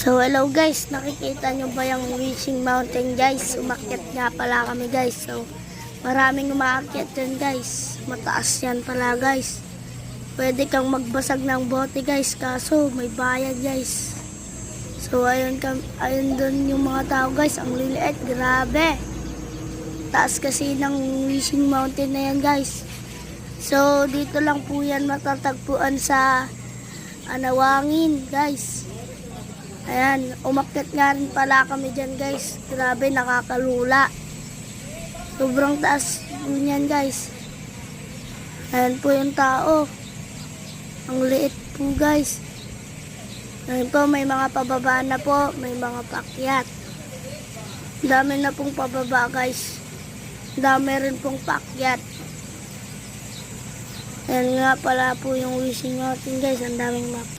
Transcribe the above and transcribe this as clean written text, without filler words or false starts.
So hello guys, nakikita nyo ba yung Wishing Mountain guys? Umakyat nga pala kami guys. So maraming umaakyat dyan guys. Mataas yan pala guys. Pwede kang magbasag ng bote guys, kaso may bayad guys. So ayun doon yung mga tao guys, ang liliit, grabe. Taas kasi ng Wishing Mountain na yan guys. So dito lang po yan matatagpuan sa Anawangin guys. Ayan, umakyat nga rin pala kami dyan guys. Grabe, nakakalula. Sobrang taas po niyan guys. Ayan po yung tao. Ang liit po guys. Ayan po, may mga pababa na po. May mga paakyat. Dami na pong pababa guys. Dami rin pong paakyat. Ayan nga pala po yung Wishing Mountain guys. Ang daming map.